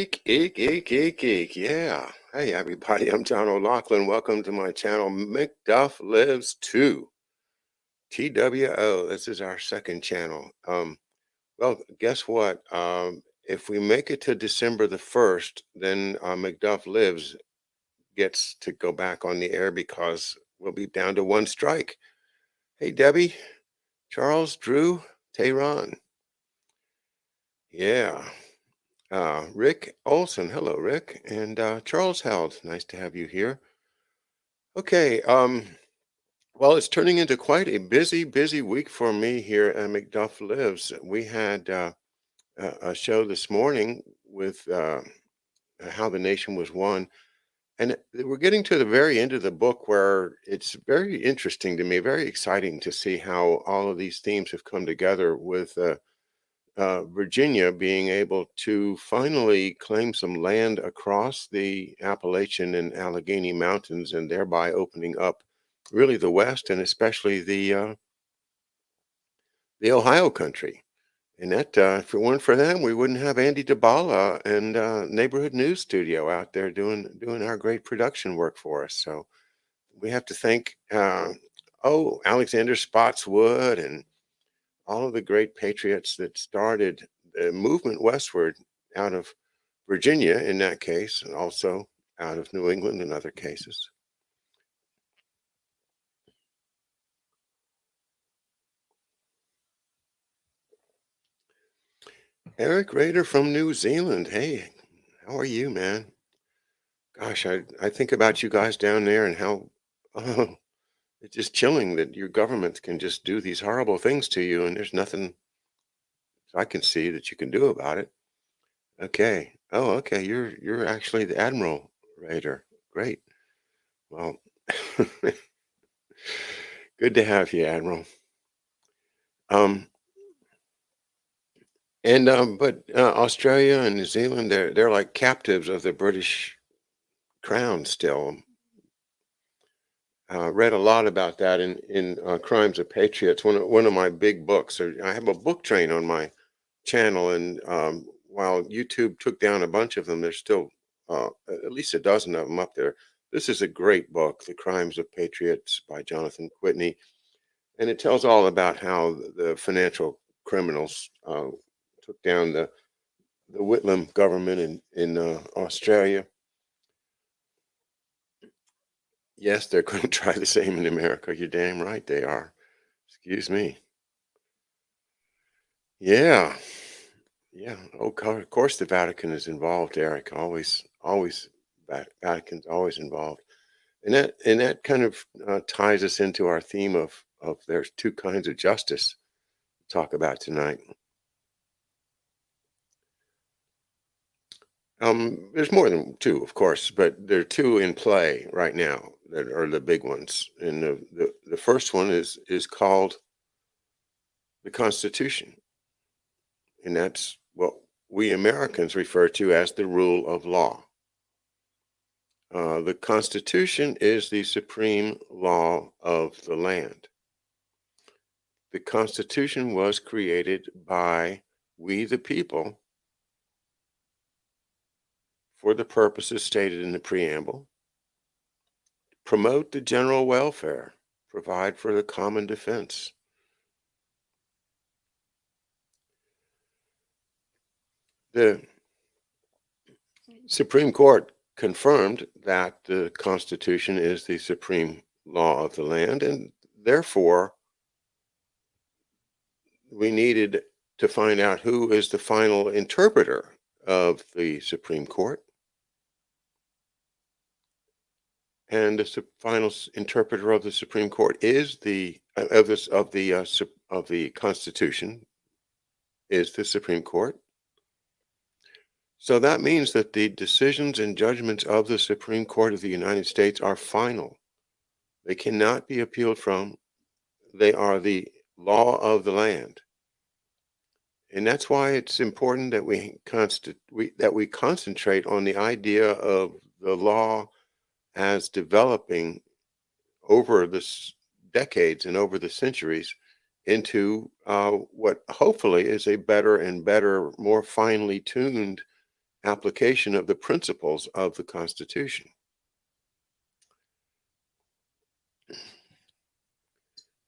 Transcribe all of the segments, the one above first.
Eek, eek, eek, eek, eek. Yeah. Hey, everybody. I'm John O'Loughlin. Welcome to my channel, McDuff Lives 2. TWO. This is our second channel. Well, guess what? If we make it to December the 1st, then McDuff Lives gets to go back on the air because we'll be down to one strike. Hey, Debbie, Charles, Drew, Tehran. Yeah. Rick Olson. Hello, Rick. And Charles Held. Nice to have you here. Okay. Well, it's turning into quite a busy week for me here at McDuff Lives. We had a show this morning with how the nation was won. And we're getting to the very end of the book where it's very interesting to me, very exciting to see how all of these themes have come together with Virginia being able to finally claim some land across the Appalachian and Allegheny Mountains, and thereby opening up really the West and especially the Ohio country. And that, if it weren't for them, we wouldn't have Andy DeBala and Neighborhood News Studio out there doing our great production work for us. So we have to thank Alexander Spotswood and all of the great patriots that started the movement westward out of Virginia in that case, and also out of New England in other cases. Eric Rader from New Zealand. Hey, how are you, man? Gosh, I think about you guys down there and how oh, it's just chilling that your government can just do these horrible things to you, and there's nothing I can see that you can do about it. Okay. Oh, okay. You're actually the Admiral Raider. Great. Well, good to have you, Admiral. Um, but Australia and New Zealand, they're like captives of the British Crown still. Read a lot about that in Crimes of Patriots, one of my big books. So I have a book train on my channel, and while YouTube took down a bunch of them, there's still at least a dozen of them up there. This is a great book, The Crimes of Patriots by Jonathan Whitney, and it tells all about how the financial criminals took down the Whitlam government in Australia. Yes, they're going to try the same in America. You're damn right they are. Excuse me. Yeah, yeah. Oh, of course, the Vatican is involved, Eric. Always, Vatican's always involved, and that kind of ties us into our theme of there's two kinds of justice to talk about tonight. There's more than two, of course, but there are two in play right now that are the big ones. And the first one is called the Constitution, and that's what we Americans refer to as the rule of law. The Constitution is the supreme law of the land. The Constitution was created by we the people for the purposes stated in the preamble: promote the general welfare, provide for the common defense. The Supreme Court confirmed that the Constitution is the supreme law of the land, and therefore we needed to find out who is the final interpreter of the Supreme Court. And the final interpreter of the Supreme Court is the of the Constitution is the Supreme Court. So that means that the decisions and judgments of the Supreme Court of the United States are final. They cannot be appealed from. They are the law of the land. And that's why it's important that we concentrate on the idea of the law as developing over the decades and over the centuries into what hopefully is a better and better, more finely tuned application of the principles of the Constitution.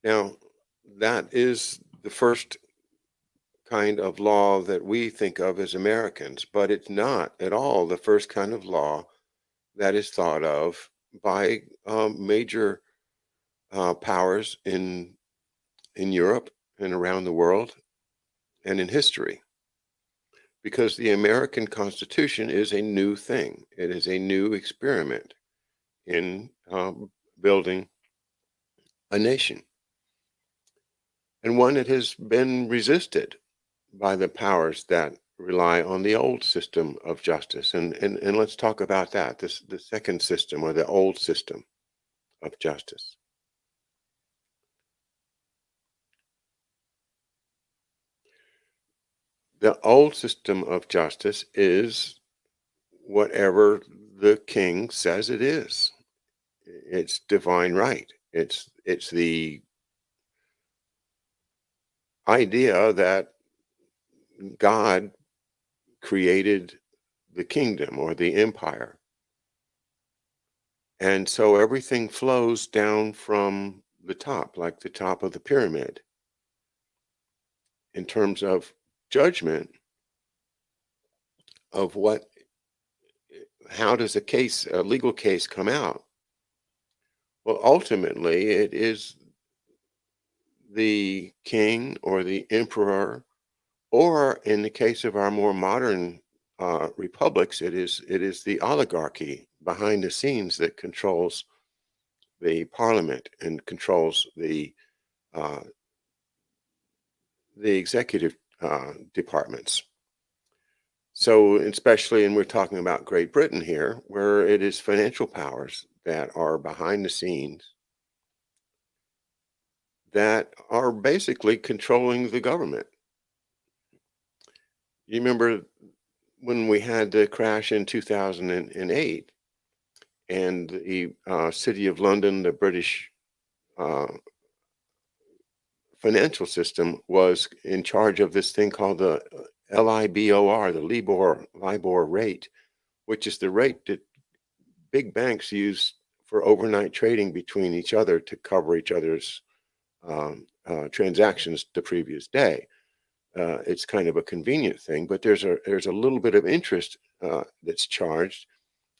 Now, that is the first kind of law that we think of as Americans, but it's not at all the first kind of law that is thought of by major powers in Europe and around the world and in history, because the American Constitution is a new thing. It is a new experiment in building a nation, and one that has been resisted by the powers that rely on the old system of justice. And let's talk about that, the second system, or the old system of justice. The old system of justice is whatever the king says it is. It's divine right. It's the idea that God created the kingdom or the empire. And so everything flows down from the top, like the top of the pyramid. In terms of judgment of how does a legal case come out? Well, ultimately, it is the king or the emperor, or in the case of our more modern republics, it is the oligarchy behind the scenes that controls the parliament and controls uh, the executive departments. So, especially, and we're talking about Great Britain here, where it is financial powers that are behind the scenes that are basically controlling the government. You remember when we had the crash in 2008, and the City of London, the British uh, financial system, was in charge of this thing called the LIBOR, the LIBOR rate, which is the rate that big banks use for overnight trading between each other to cover each other's transactions the previous day. It's kind of a convenient thing, but there's a little bit of interest that's charged,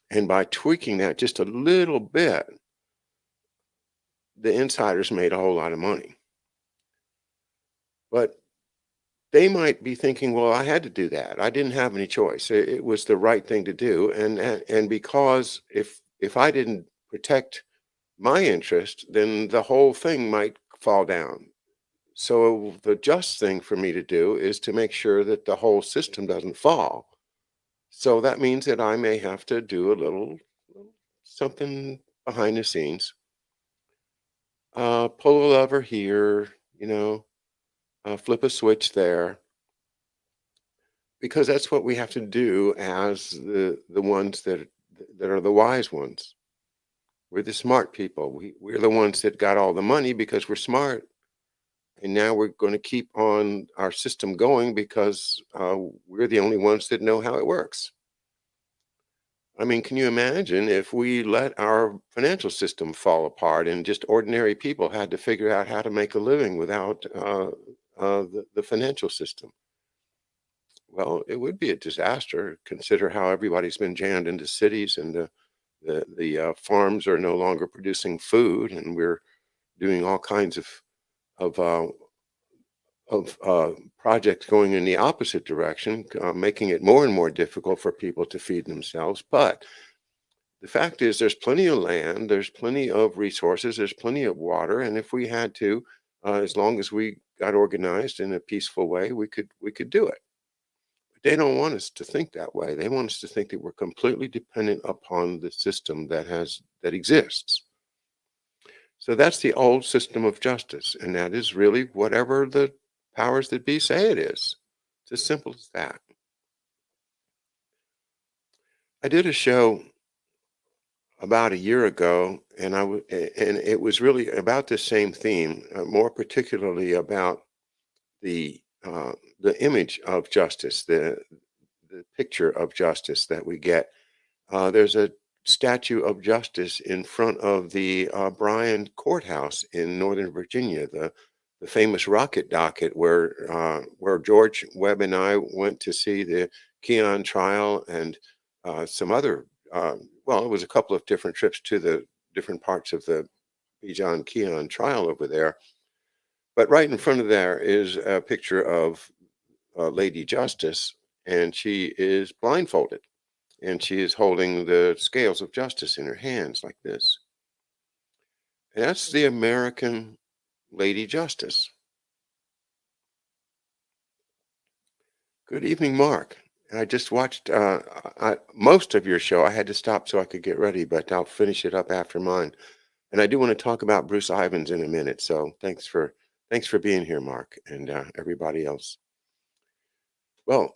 and by tweaking that just a little bit, the insiders made a whole lot of money. But they might be thinking, well, I had to do that. I didn't have any choice. It was the right thing to do, and because if I didn't protect my interest, then the whole thing might fall down. So the just thing for me to do is to make sure that the whole system doesn't fall. So that means that I may have to do a little something behind the scenes, pull a lever here, flip a switch there, because that's what we have to do as the ones that are the wise ones. We're the smart people. We're the ones that got all the money because we're smart. And now we're going to keep on our system going because we're the only ones that know how it works. I mean, can you imagine if we let our financial system fall apart and just ordinary people had to figure out how to make a living without the financial system? Well, it would be a disaster. Consider how everybody's been jammed into cities, and the farms are no longer producing food, and we're doing all kinds of uh, projects going in the opposite direction, making it more and more difficult for people to feed themselves. But the fact is, there's plenty of land, there's plenty of resources, there's plenty of water, and if we had to, as long as we got organized in a peaceful way, we could do it. But they don't want us to think that way. They want us to think that we're completely dependent upon the system that exists. So that's the old system of justice, and that is really whatever the powers that be say it is. It's as simple as that. I did a show about a year ago, and it was really about the same theme, more particularly about the uh, the image of justice, the picture of justice that we get. There's a statue of justice in front of the Bryan Courthouse in Northern Virginia, the famous rocket docket where George Webb and I went to see the Keon trial and some other. Well, it was a couple of different trips to the different parts of the John Keon trial over there. But right in front of there is a picture of Lady Justice, and she is blindfolded and she is holding the scales of justice in her hands like this. And that's the American Lady Justice. Good evening, Mark. I just watched most of your show. I had to stop so I could get ready, but I'll finish it up after mine. And I do want to talk about Bruce Ivins in a minute. So thanks for being here, Mark, and everybody else. Well,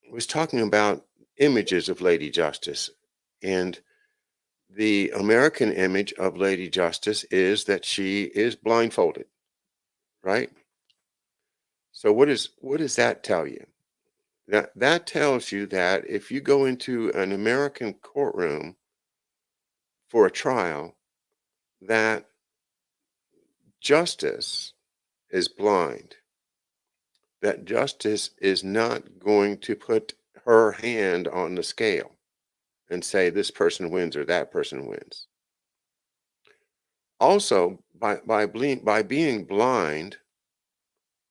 I was talking about images of Lady Justice, and the American image of Lady Justice is that she is blindfolded, right? So what does that tell you? That tells you that if you go into an American courtroom for a trial, that justice is blind, that justice is not going to put her hand on the scale and say this person wins or that person wins. Also, by being blind,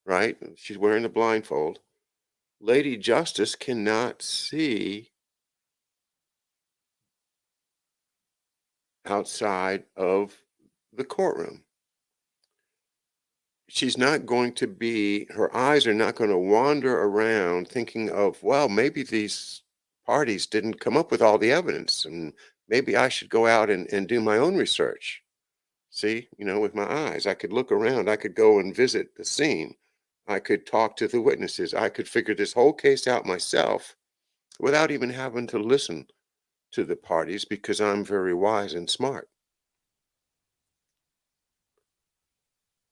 right? She's wearing a blindfold. Lady Justice cannot see outside of the courtroom. She's not going to be, her eyes are not going to wander around thinking of, well, maybe these parties didn't come up with all the evidence, and maybe I should go out and do my own research. See, with my eyes, I could look around, I could go and visit the scene, I could talk to the witnesses, I could figure this whole case out myself without even having to listen to the parties because I'm very wise and smart.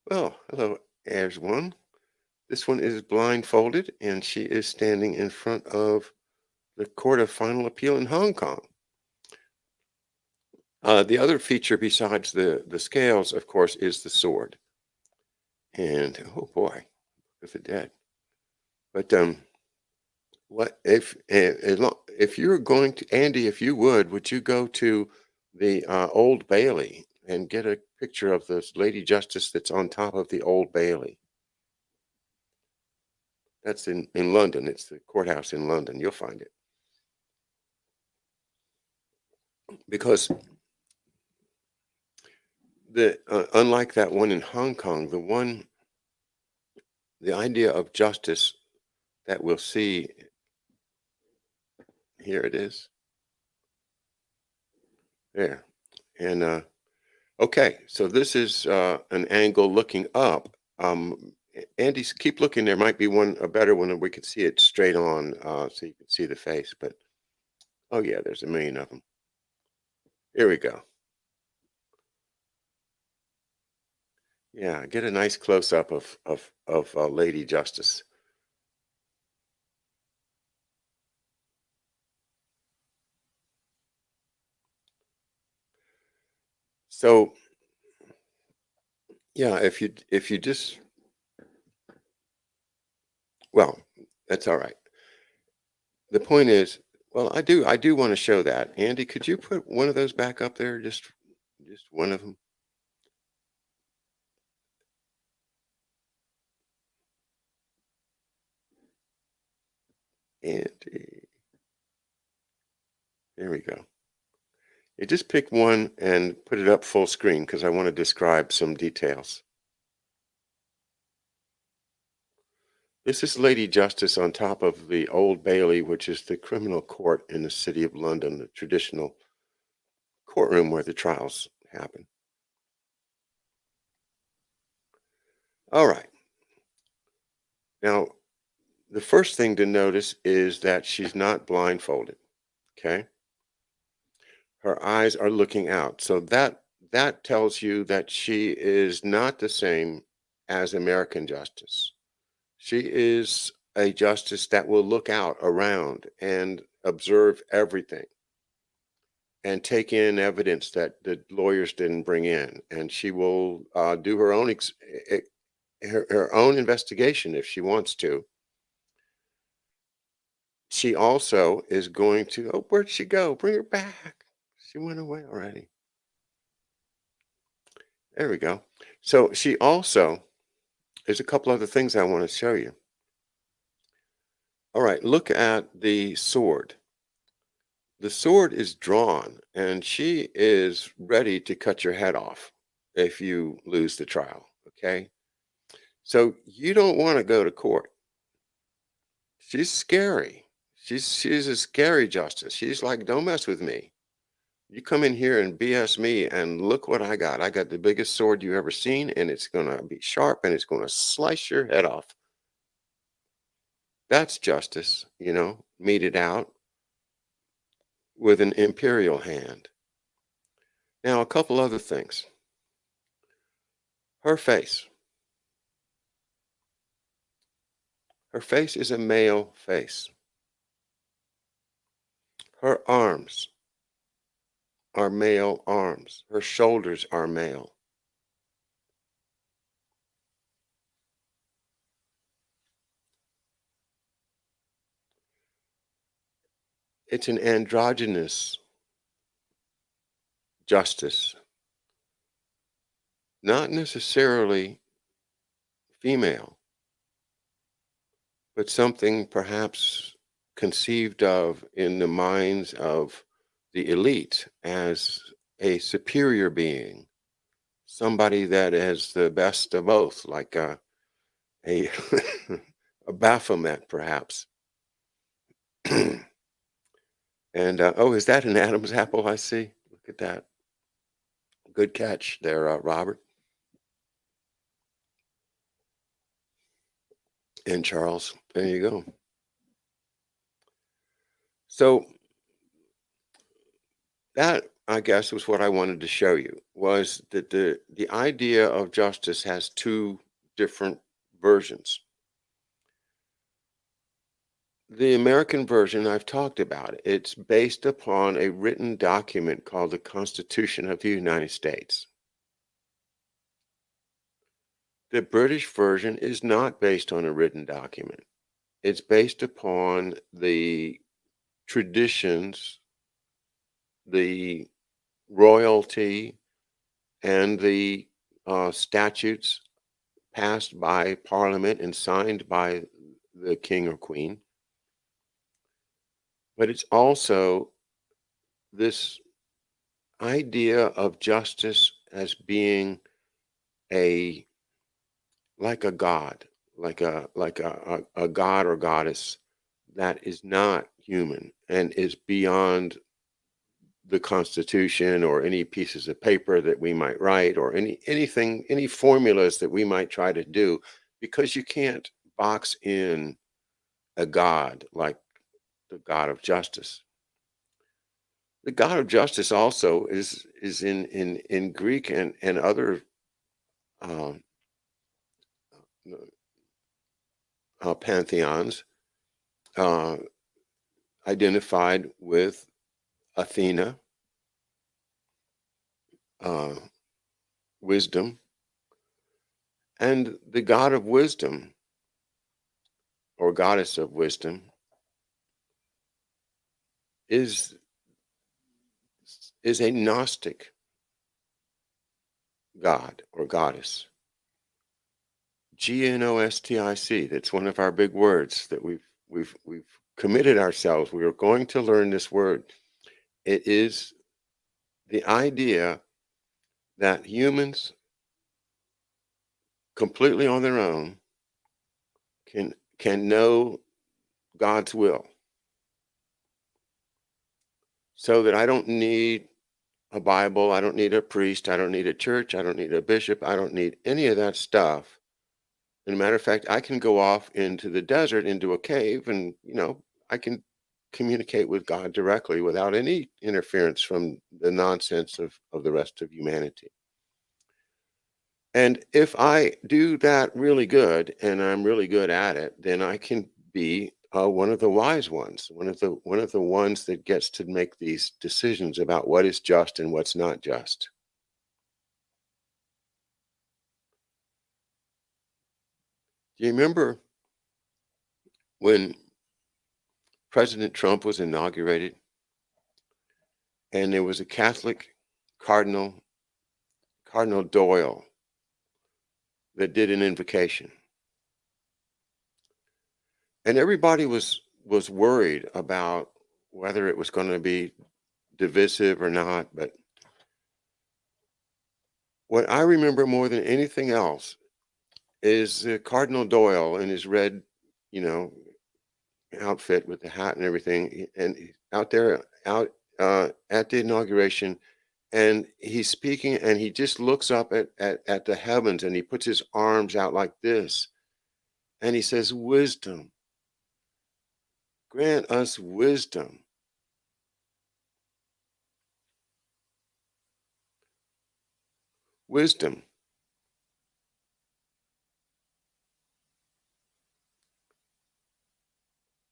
Well, hello, there's one. This one is blindfolded and she is standing in front of the Court of Final Appeal in Hong Kong. The other feature besides the scales, of course, is the sword. And oh boy, with the dead. But what if you're going to, Andy, if you would you go to the Old Bailey and get a picture of this Lady Justice that's on top of the Old Bailey? That's in London. It's the courthouse in London. You'll find it. Because unlike that one in Hong Kong, the idea of justice that we'll see, here it is. There. And okay, so this is an angle looking up. Andy, keep looking. There might be a better one, and we could see it straight on, so you can see the face. But oh yeah, there's a million of them. Here we go. Yeah, get a nice close up of Lady Justice. So yeah, if you just, well, that's all right. The point is, well, I do want to show that. Andy, could you put one of those back up there? Just one of them. Andy. There we go. You just pick one and put it up full screen because I want to describe some details. This is Lady Justice on top of the Old Bailey, which is the criminal court in the city of London, the traditional courtroom where the trials happen. All right. Now, the first thing to notice is that she's not blindfolded. Okay. Her eyes are looking out. So that tells you that she is not the same as American justice. She is a justice that will look out around and observe everything and take in evidence that the lawyers didn't bring in, and she will do her own her own investigation if she wants to. She also is going to, oh, where'd she go? Bring her back. She went away already. There we go. So she also, there's a couple other things I want to show you. All right, look at the sword. The sword is drawn, and she is ready to cut your head off if you lose the trial. Okay. So you don't want to go to court. She's scary. She's a scary justice. She's like, don't mess with me. You come in here and BS me, and look what I got. I got the biggest sword you ever seen, and it's gonna be sharp, and it's gonna slice your head off. That's justice, meted out with an imperial hand. Now, a couple other things. Her face. Her face is a male face. Her arms are male arms. Her shoulders are male. It's an androgynous justice, not necessarily female, but something perhaps conceived of in the minds of the elite as a superior being, somebody that is the best of both, like a, a Baphomet, perhaps. And oh, is that an Adam's apple I see? Look at that. Good catch there, Robert and Charles. There you go. So that, I guess, was what I wanted to show you, was that the idea of justice has two different versions. The American version, I've talked about it. It's based upon a written document called the Constitution of the United States. The British version is not based on a written document. It's based upon the traditions, the royalty, and the statutes passed by Parliament and signed by the king or queen. But it's also this idea of justice as being a like a god, like a god or goddess that is not human and is beyond the Constitution or any pieces of paper that we might write or anything, any formulas that we might try to do, because you can't box in a god like the God of justice. The God of justice also is in Greek and other um, pantheons uh, identified with Athena, uh, wisdom, and the God of wisdom or goddess of wisdom is is a Gnostic god or goddess. Gnostic. That's one of our big words that we've committed ourselves. We are going to learn this word. It is the idea that humans completely on their own can know God's will. So that I don't need a Bible, I don't need a priest, I don't need a church, I don't need a bishop, I don't need any of that stuff. As a matter of fact, I can go off into the desert, into a cave, and I can communicate with God directly without any interference from the nonsense of the rest of humanity. And if I do that really good and I'm really good at it, then I can be one of the wise ones, one of the ones that gets to make these decisions about what is just and what's not just. Do you remember when President Trump was inaugurated and there was a Catholic cardinal, Cardinal Doyle, that did an invocation, and everybody was worried about whether it was going to be divisive or not. But what I remember more than anything else is Cardinal Doyle in his red, you know, outfit with the hat and everything, and out there, out at the inauguration, and he's speaking, and he just looks up at the heavens, and he puts his arms out like this, and he says, "Wisdom, grant us wisdom." Wisdom.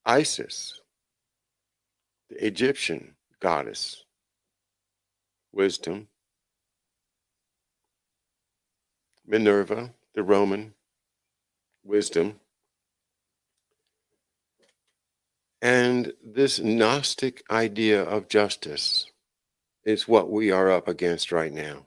Isis, the Egyptian goddess. Wisdom. Minerva, the Roman. Wisdom. And this Gnostic idea of justice is what we are up against right now.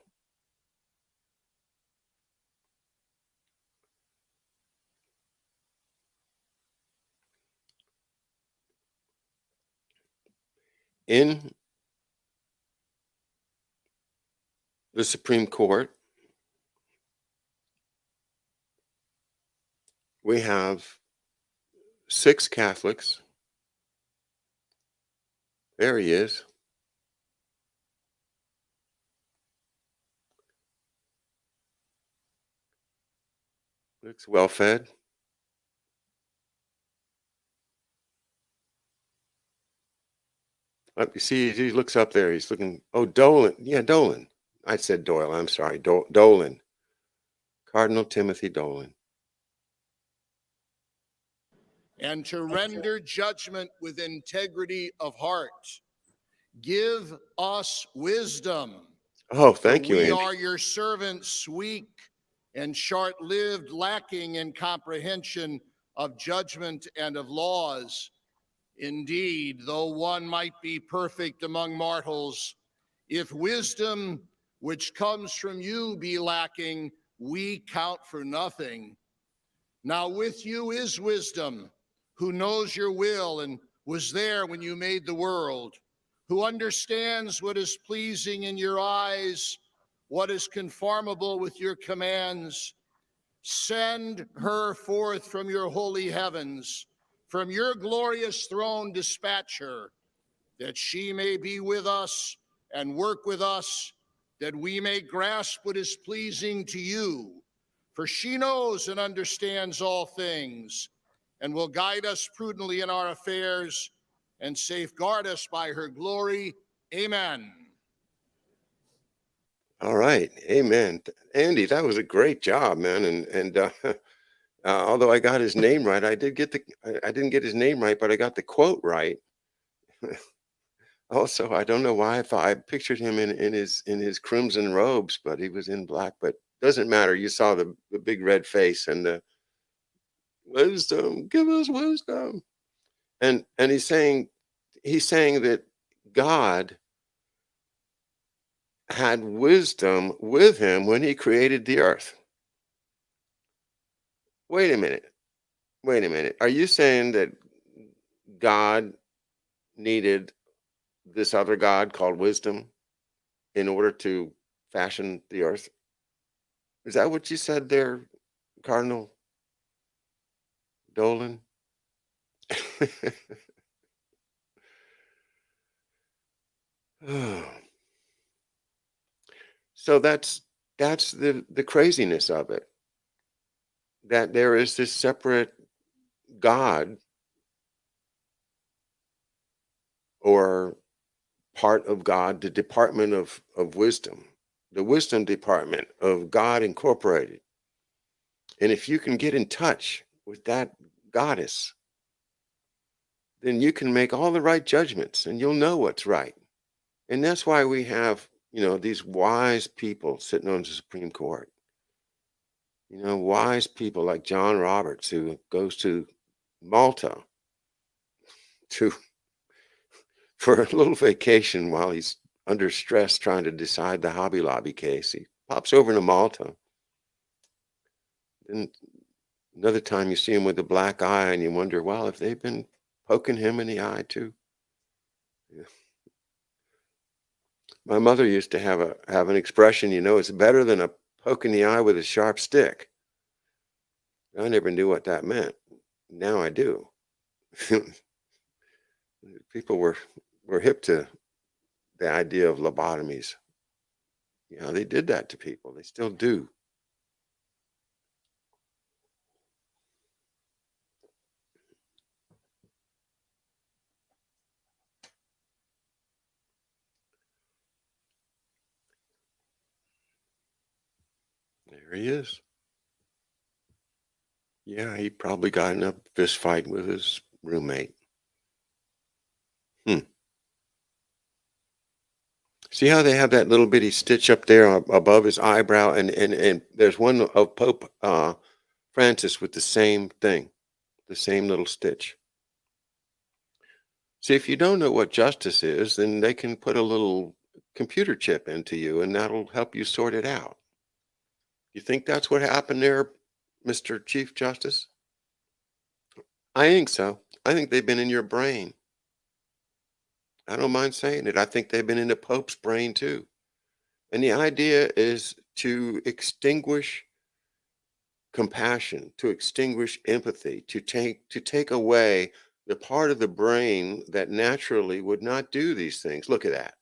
In the Supreme Court, we have 6 Catholics. There he is. Looks well fed. You see, he looks up there. He's looking. Oh, Dolan. Yeah, Dolan. I said Doyle. I'm sorry. Dolan. Cardinal Timothy Dolan. And to render judgment with integrity of heart. Give us wisdom. Oh, thank you, We Andy. are your servants, weak and short-lived, lacking in comprehension of judgment and of laws. Indeed, though one might be perfect among mortals, if wisdom which comes from you be lacking, we count for nothing. Now with you is wisdom, who knows your will and was there when you made the world, who understands what is pleasing in your eyes, what is conformable with your commands. Send her forth from your holy heavens, from your glorious throne dispatch her, that she may be with us and work with us, that we may grasp what is pleasing to you. For she knows and understands all things, and will guide us prudently in our affairs, and safeguard us by her glory. Amen. All right. Amen. Andy, that was a great job, man. And although I got his name right, I didn't get his name right, but I got the quote right. Also, I don't know why I pictured him in his crimson robes, but he was in black. But doesn't matter. You saw the big red face and the wisdom. Give us wisdom. And he's saying that God had wisdom with him when he created the earth. Wait a minute. Wait a minute. Are you saying that God needed this other God called wisdom in order to fashion the earth? Is that what you said there, Cardinal Dolan? So that's the craziness of it. That there is this separate God or part of God, the department of wisdom, the wisdom department of God Incorporated. And if you can get in touch with that goddess, then you can make all the right judgments and you'll know what's right. And that's why we have, these wise people sitting on the Supreme Court. Wise people like John Roberts, who goes to Malta to for a little vacation while he's under stress trying to decide the Hobby Lobby case. He pops over to Malta. And another time you see him with a black eye and you wonder, well, if they've been poking him in the eye too. Yeah. My mother used to have an expression, it's better than a poke in the eye with a sharp stick. I never knew what that meant. Now I do. People were hip to the idea of lobotomies. They did that to people. They still do. There he is. Yeah, he probably got in a fist fight with his roommate. Hmm. See how they have that little bitty stitch up there above his eyebrow, and there's one of Pope Francis with the same thing, the same little stitch. See, if you don't know what justice is, then they can put a little computer chip into you, and that'll help you sort it out. You think that's what happened there, Mr. Chief Justice? I think so. I think they've been in your brain. I don't mind saying it. I think they've been in the Pope's brain too. And the idea is to extinguish compassion, to extinguish empathy, to take away the part of the brain that naturally would not do these things. Look at that.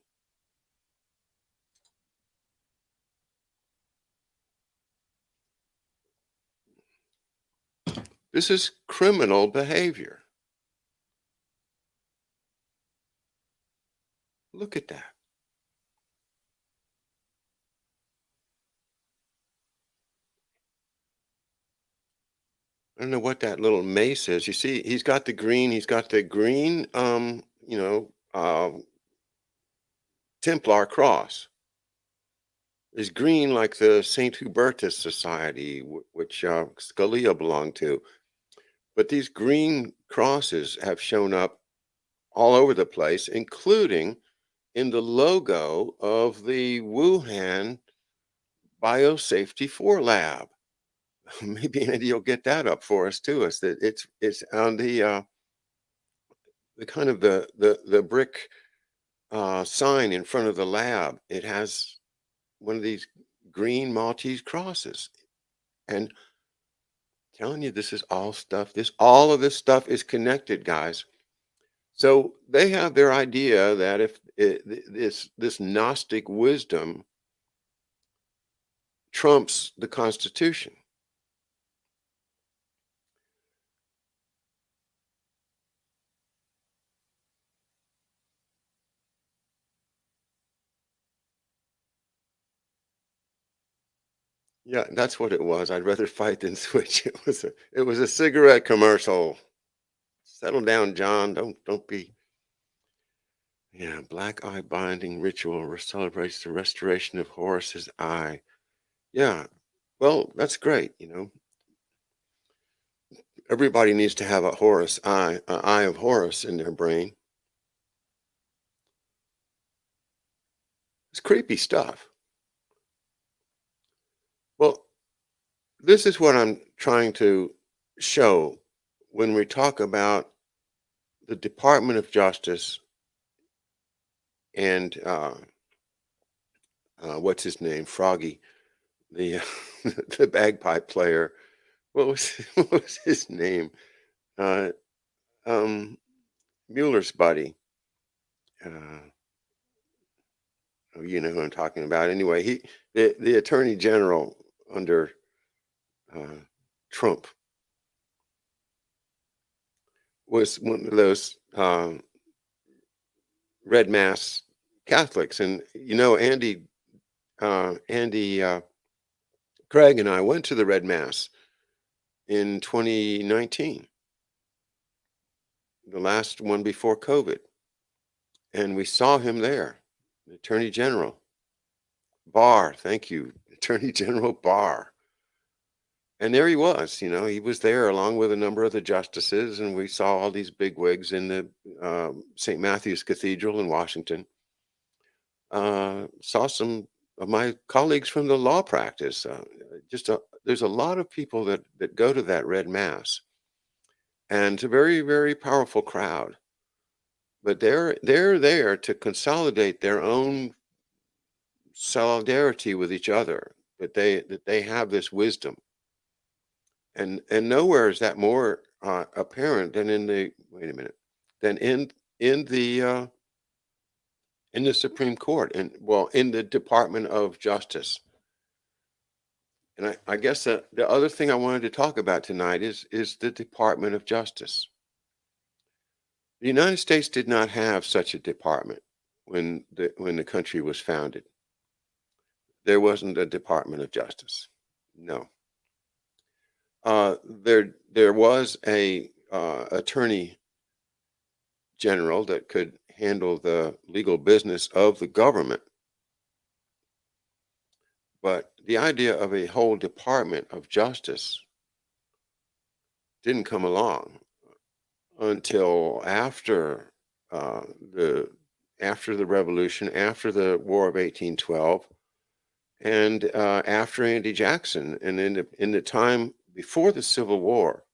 This is criminal behavior. Look at that. I don't know what that little mace is. You see, he's got the green Templar cross. Is green like the St. Hubertus Society, which Scalia belonged to. But these green crosses have shown up all over the place, including in the logo of the Wuhan Biosafety 4 lab. Maybe Andy will get that up for us too. It's on the kind of the brick sign in front of the lab. It has one of these green Maltese crosses, and telling you this is all of this stuff is connected, guys. So they have their idea that if this Gnostic wisdom trumps the Constitution. Yeah, that's what it was. I'd rather fight than switch. It was a cigarette commercial. Settle down, John. Don't be. Yeah, black eye binding ritual celebrates the restoration of Horus's eye. Yeah, well, that's great. Everybody needs to have a Horus eye, an eye of Horus in their brain. It's creepy stuff. Well, this is what I'm trying to show when we talk about the Department of Justice and what's his name, Froggy, the the bagpipe player. What was what was his name? Uh, um, Mueller's buddy. Uh, oh, you know who I'm talking about. Anyway, the Attorney General under uh, Trump was one of those red mass Catholics, and Andy Craig and I went to the red mass in 2019. the last one before COVID, and we saw him there, the Attorney General Barr. Thank you, Attorney General Barr. And there he was, he was there along with a number of the justices, and we saw all these bigwigs in the St. Matthew's Cathedral in Washington. Saw some of my colleagues from the law practice. There's a lot of people that go to that Red Mass, and it's a very, very powerful crowd. But they're there to consolidate their own solidarity with each other. That they have this wisdom, and nowhere is that more apparent than in the wait a minute than in the uh, in the Supreme Court, and well, in the Department of Justice. And I guess the other thing I wanted to talk about tonight is the Department of Justice. The United States did not have such a department when the country was founded. There wasn't a Department of Justice. No. There was a attorney general that could handle the legal business of the government, but the idea of a whole Department of Justice didn't come along until uh, the after the Revolution, after the War of 1812, and after Andy Jackson, and in the time before the Civil War,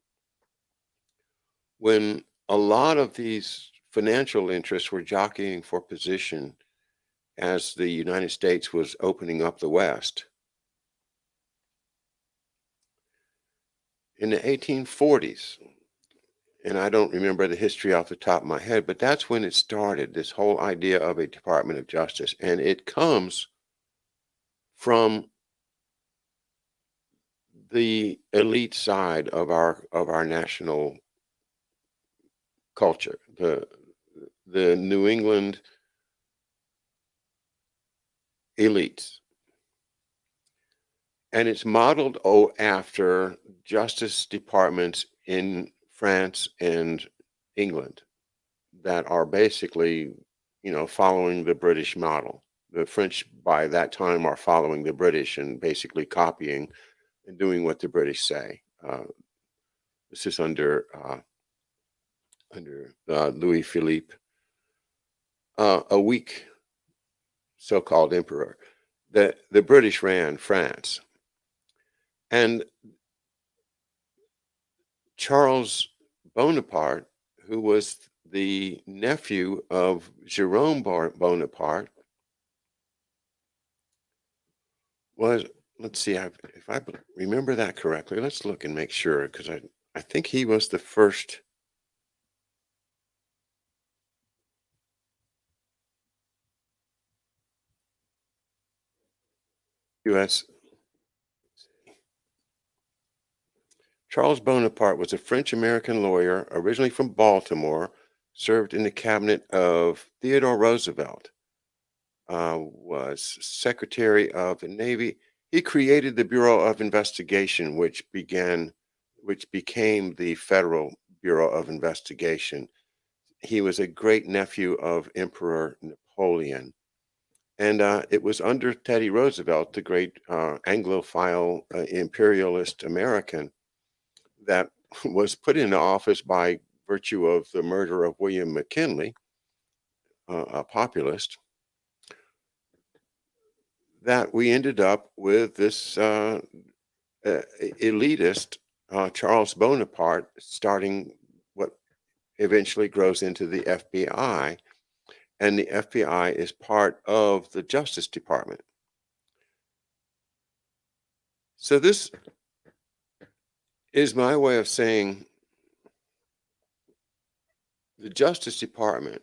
when a lot of these financial interests were jockeying for position as the United States was opening up the West. In the 1840s, and I don't remember the history off the top of my head, but that's when it started, this whole idea of a Department of Justice. And it comes from the elite side of our national culture, the New England elites. And it's modeled after justice departments in France and England that are basically, following the British model. The French by that time are following the British and basically copying and doing what the British say. This is under Louis Philippe, a weak so-called emperor. The British ran France, and Charles Bonaparte, who was the nephew of Jerome Bonaparte, was, let's see, if I remember that correctly, let's look and make sure, because I think he was the first U.S. Charles Bonaparte was a French-American lawyer, originally from Baltimore, served in the cabinet of Theodore Roosevelt, was Secretary of the Navy. He created the Bureau of Investigation, which became the Federal Bureau of Investigation. He was a great nephew of Emperor Napoleon. And it was under Teddy Roosevelt, the great Anglophile imperialist American, that was put into office by virtue of the murder of William McKinley, a populist, that we ended up with this elitist Charles Bonaparte starting what eventually grows into the FBI. And the FBI is part of the Justice Department. So this is my way of saying the Justice Department,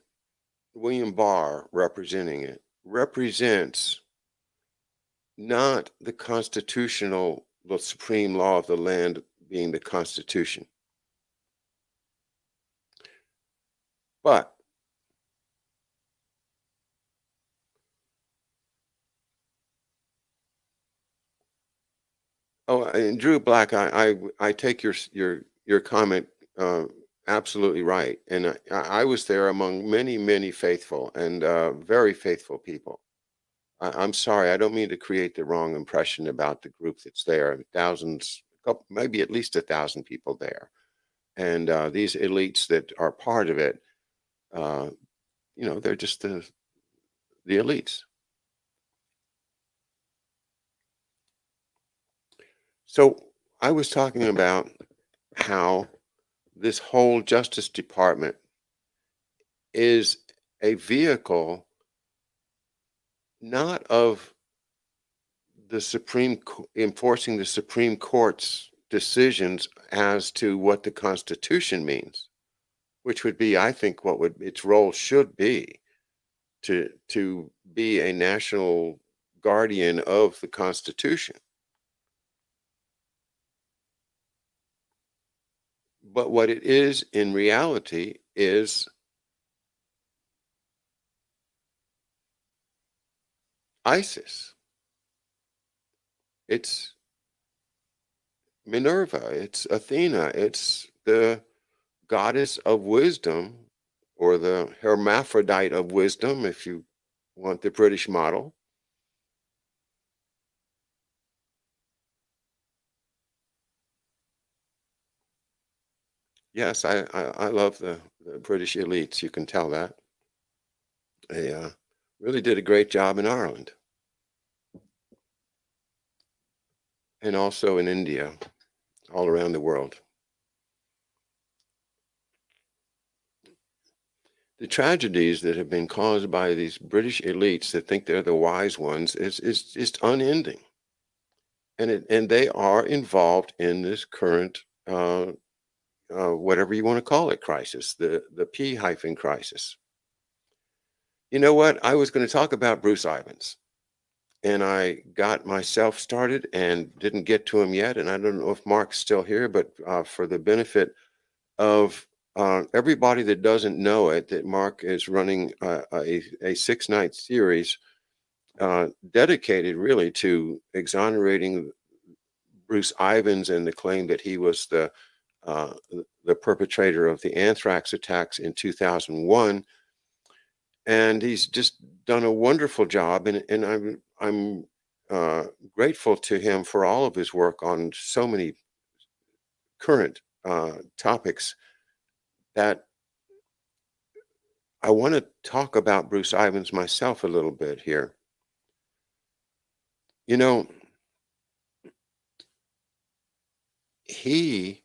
William Barr representing it, represents not the supreme law of the land being the Constitution, but and Drew Black, I take your comment absolutely right. And I was there among many, many faithful and very faithful people. I'm sorry, I don't mean to create the wrong impression about the group that's there. Thousands, maybe at least 1,000 people there. And these elites that are part of it, uh, they're just the elites. So I was talking about how this whole Justice Department is a vehicle not of enforcing the Supreme Court's decisions as to what the Constitution means, which would be, I think, what would its role should be to be a national guardian of the Constitution. But what it is in reality is ISIS. It's Minerva. It's Athena. It's the goddess of wisdom, or the hermaphrodite of wisdom, if you want the British model. Yes, I love the British elites. You can tell that. They really did a great job in Ireland and also in India, all around the world. The tragedies that have been caused by these British elites that think they're the wise ones is just unending. And they are involved in this current whatever you want to call it crisis, the P hyphen crisis. You know what? I was going to talk about Bruce Ivins, and I got myself started and didn't get to him yet. And I don't know if Mark's still here, but for the benefit of everybody that doesn't know it, that Mark is running a 6-night series dedicated really to exonerating Bruce Ivins and the claim that he was uh, the perpetrator of the anthrax attacks in 2001. And he's just done a wonderful job, and I'm grateful to him for all of his work on so many current topics that I want to talk about Bruce Ivins myself a little bit here. You know, he,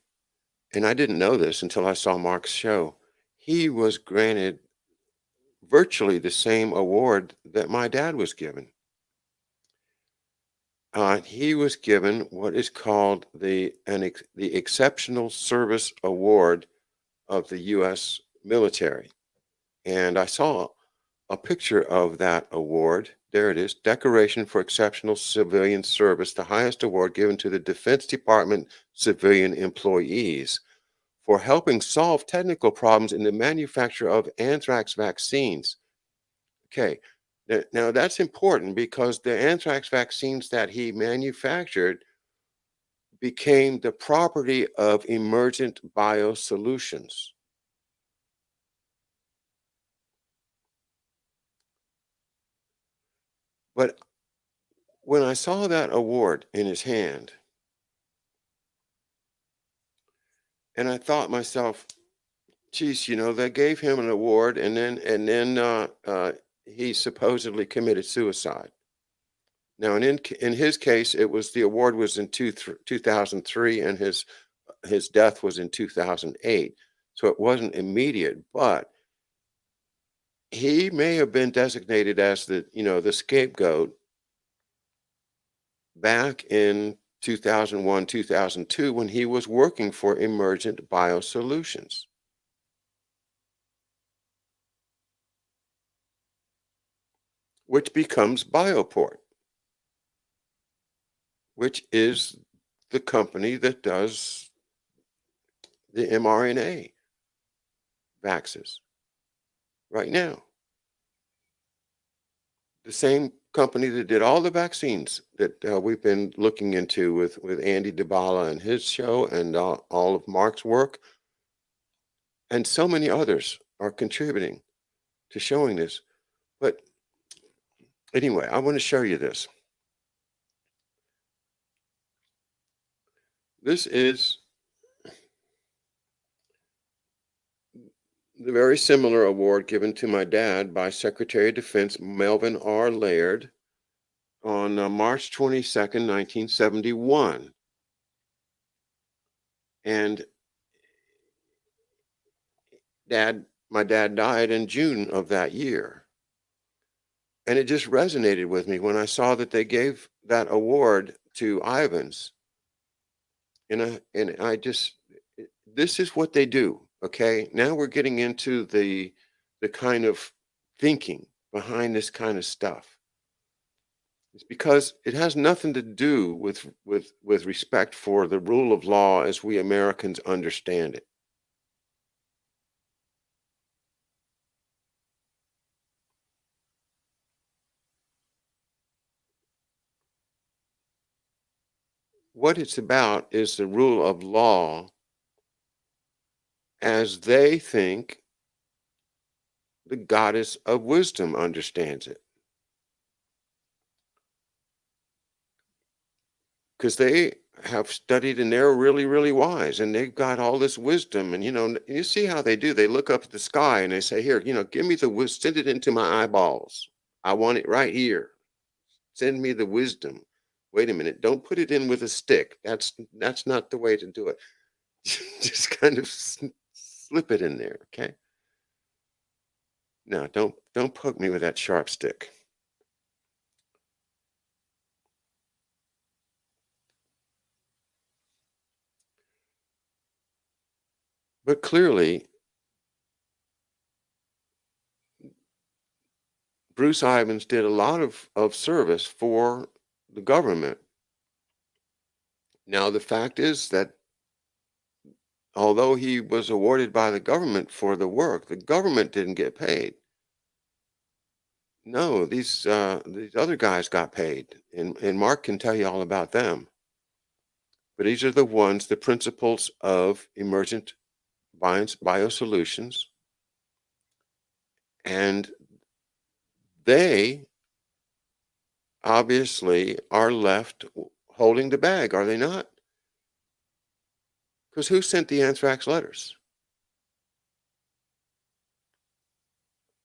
and I didn't know this until I saw Mark's show, he was granted virtually the same award that my dad was given. He was given what is called the Exceptional Service Award of the U.S. military. And I saw a picture of that award. There it is, Decoration for Exceptional Civilian Service, the highest award given to the Defense Department civilian employees for helping solve technical problems in the manufacture of anthrax vaccines. Okay, now that's important because the anthrax vaccines that he manufactured became the property of Emergent Biosolutions. But when I saw that award in his hand, and I thought myself, geez, they gave him an award, and then he supposedly committed suicide. Now, in his case, it was the award was in 2003, and his death was in 2008, so it wasn't immediate. But he may have been designated as the scapegoat back in 2001, 2002, when he was working for Emergent Biosolutions, which becomes Bioport, which is the company that does the mRNA vaxes right now. The same company that did all the vaccines that we've been looking into with Andy DeBala and his show, and all of Mark's work. And so many others are contributing to showing this. But anyway, I want to show you this. This is the very similar award given to my dad by Secretary of Defense Melvin R. Laird on March 22nd, 1971. And my dad died in June of that year. And it just resonated with me when I saw that they gave that award to Ivans. And I just, this is what they do. Okay. Now we're getting into the kind of thinking behind this kind of stuff. It's because it has nothing to do with respect for the rule of law as we Americans understand it. What it's about is the rule of law as they think the goddess of wisdom understands it. Because they have studied and they're really, really wise and they've got all this wisdom. And, you see how they do. They look up at the sky and they say, here, give me the wisdom, send it into my eyeballs. I want it right here. Send me the wisdom. Wait a minute. Don't put it in with a stick. That's not the way to do it. Just kind of slip it in there. Okay. No, don't poke me with that sharp stick. But clearly, Bruce Ivans did a lot of service for the government. Now, the fact is that although he was awarded by the government for the work, the government didn't get paid. No, these other guys got paid, and Mark can tell you all about them. But these are the ones, the principles of emergent biosolutions, and they obviously are left holding the bag, are they not? Because who sent the anthrax letters?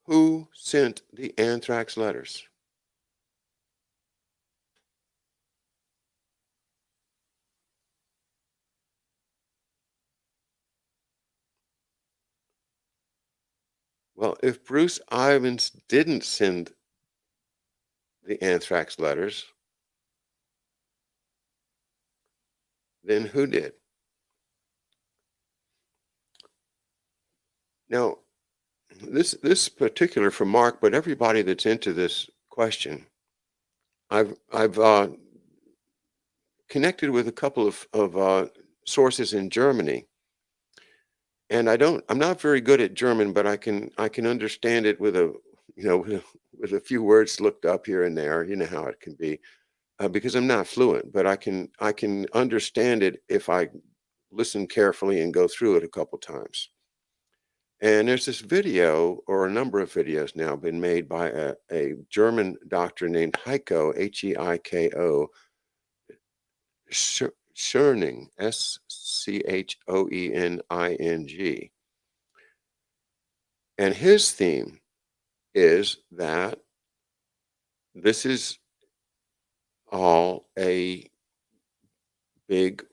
Who sent the anthrax letters? Well, if Bruce Ivans didn't send the anthrax letters, then who did? Now, this particular for Mark, but everybody that's into this question, I've connected with a couple of sources in Germany, and I'm not very good at German, but I can understand it with with a few words looked up here and there. You know how it can be, because I'm not fluent, but I can understand it if I listen carefully and go through it a couple times. And there's this video, or a number of videos now, been made by a German doctor named Heiko, Heiko, Schoening, Schoening. And his theme is that this is all a big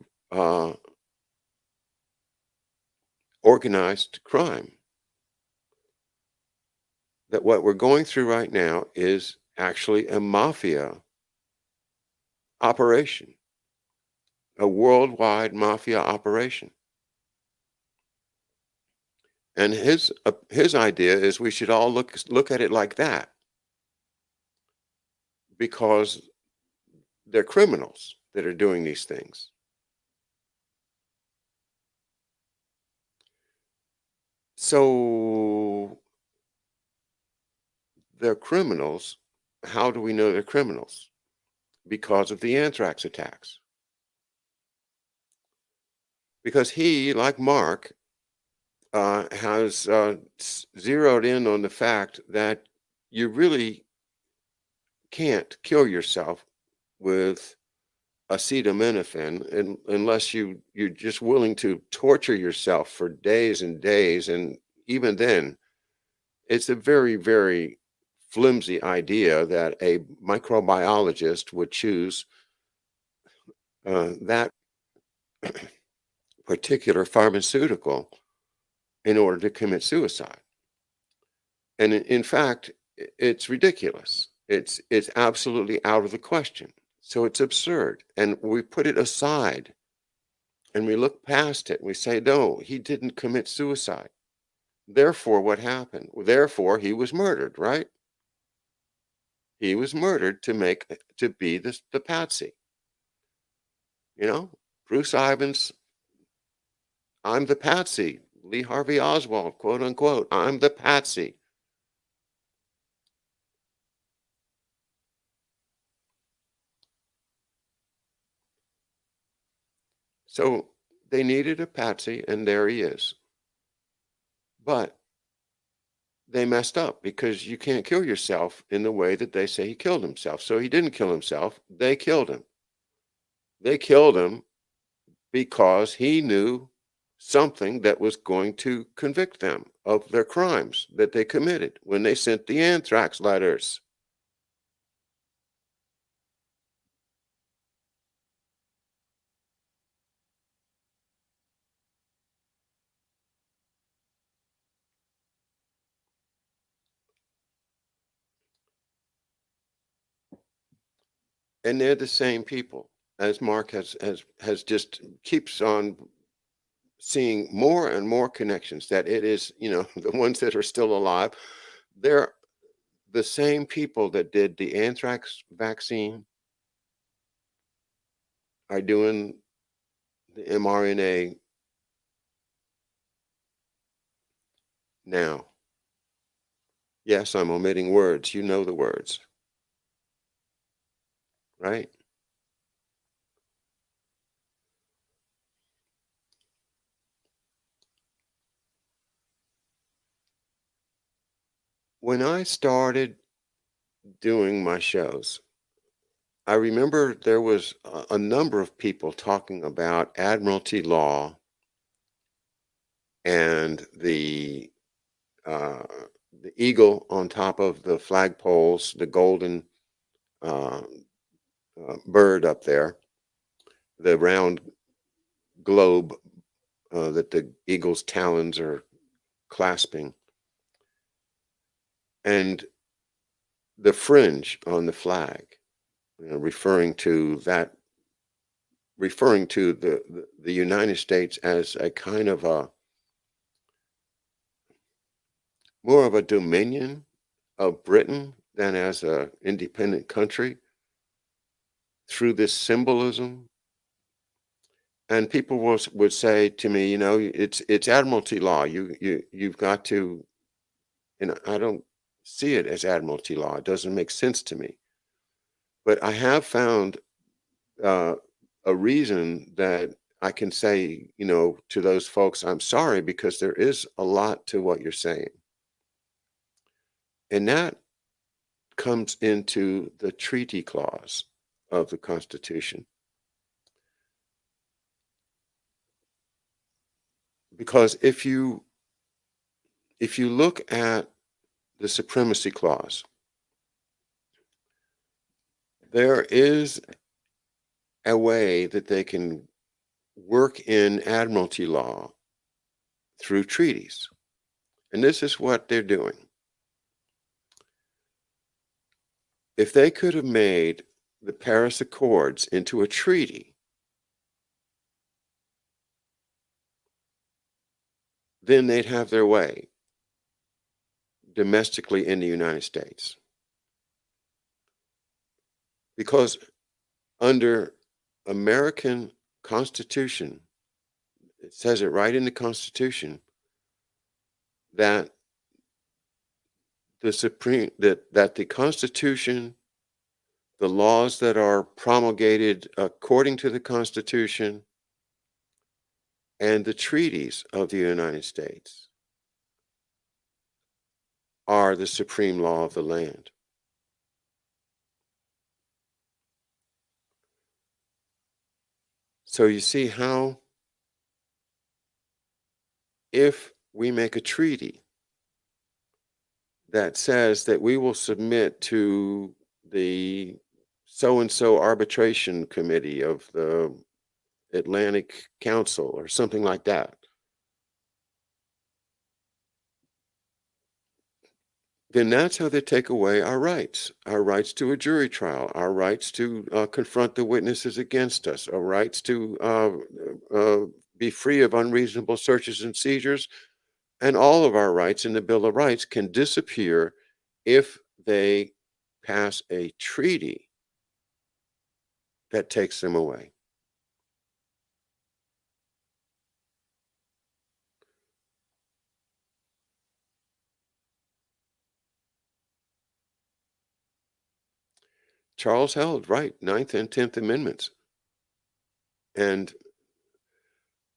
organized crime. That what we're going through right now is actually a mafia operation, a worldwide mafia operation. And his idea is we should all look at it like that, because they're criminals that are doing these things. So they're criminals. How do we know they're criminals? Because of the anthrax attacks. Because he, like Mark, has zeroed in on the fact that you really can't kill yourself with acetaminophen unless you're just willing to torture yourself for days and days, and even then, it's a very, very flimsy idea that a microbiologist would choose that particular pharmaceutical in order to commit suicide. And in fact, it's ridiculous. It's absolutely out of the question. So it's absurd. And we put it aside and we look past it. We say, no, he didn't commit suicide. Therefore, what happened? Well, therefore, he was murdered, right? He was murdered to be the patsy. You know, Bruce Ivans, I'm the patsy. Lee Harvey Oswald, quote unquote, I'm the patsy. So they needed a patsy, and there he is. But they messed up because you can't kill yourself in the way that they say he killed himself. So he didn't kill himself. They killed him. They killed him because he knew something that was going to convict them of their crimes that they committed when they sent the anthrax letters. And they're the same people, as Mark has just keeps on seeing more and more connections, that it is, the ones that are still alive, they're the same people that did the anthrax vaccine are doing the mRNA now. Yes, I'm omitting words. You know the words, right? When I started doing my shows, I remember there was a number of people talking about admiralty law and uh, the eagle on top of the flagpoles, the golden uh, bird up there, the round globe that the eagle's talons are clasping, and the fringe on the flag, referring to the United States as a kind of a more of a dominion of Britain than as a independent country through this symbolism. And people would say to me, it's admiralty law. You've got to, and I don't see it as admiralty law. It doesn't make sense to me. But I have found uh, a reason that I can say, to those folks, I'm sorry, because there is a lot to what you're saying. And that comes into the treaty clause of the Constitution. Because if you look at the supremacy clause, there is a way that they can work in admiralty law through treaties. And this is what they're doing. If they could have made the Paris Accords into a treaty, then they'd have their way domestically in the United States. Because under American Constitution, it says it right in the Constitution that the Constitution, the laws that are promulgated according to the Constitution, and the treaties of the United States are the supreme law of the land. So you see how if we make a treaty that says that we will submit to the so and so arbitration committee of the Atlantic Council or something like that, then that's how they take away our rights to a jury trial, our rights to confront the witnesses against us, our rights to be free of unreasonable searches and seizures, and all of our rights in the Bill of Rights can disappear if they pass a treaty that takes them away. Charles held, right, Ninth and 10th Amendments. And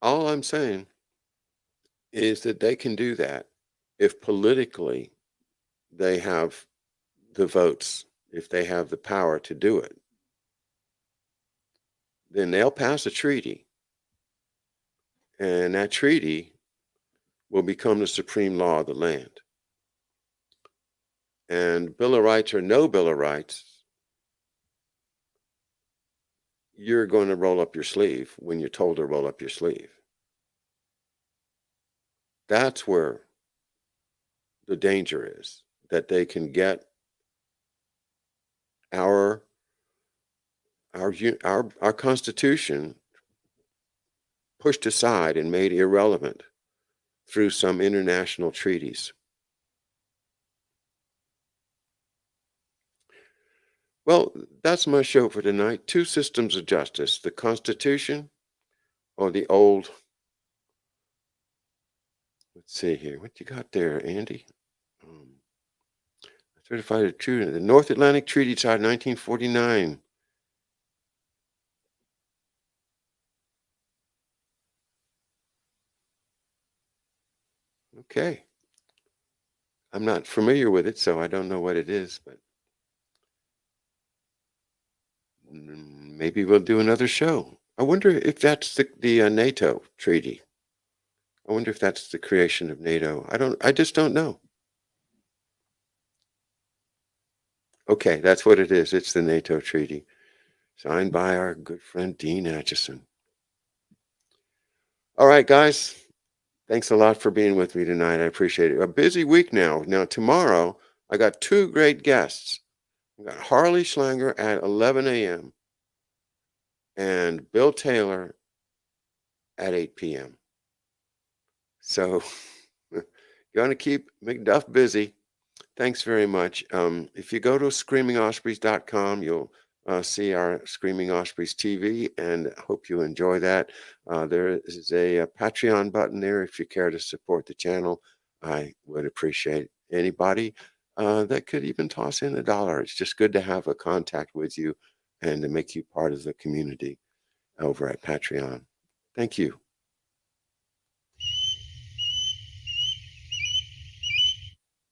all I'm saying is that they can do that if politically they have the votes, if they have the power to do it. Then they'll pass a treaty, and that treaty will become the supreme law of the land. And Bill of Rights or no Bill of Rights, you're going to roll up your sleeve when you're told to roll up your sleeve. That's where the danger is, that they can get our Constitution pushed aside and made irrelevant through some international treaties. Well, that's my show for tonight. Two systems of justice, the Constitution or the old. Let's see here. What you got there, Andy? Certified true. The North Atlantic Treaty Charter, 1949. Okay. I'm not familiar with it, so I don't know what it is, but maybe we'll do another show. I wonder if that's the NATO treaty. I wonder if that's the creation of NATO. I just don't know. Okay, that's what it is. It's the NATO treaty, signed by our good friend Dean Acheson. All right, guys. Thanks a lot for being with me tonight. I appreciate it. A busy week now. Now, tomorrow, I got two great guests. I got Harley Schlanger at 11 a.m. and Bill Taylor at 8 p.m. So you're going to keep McDuff busy. Thanks very much. If you go to screamingospreys.com, you'll see our Screaming Ospreys TV, and I hope you enjoy that. There is a Patreon button there if you care to support the channel. I would appreciate anybody that could even toss in $1. It's just good to have a contact with you and to make you part of the community over at Patreon. Thank you.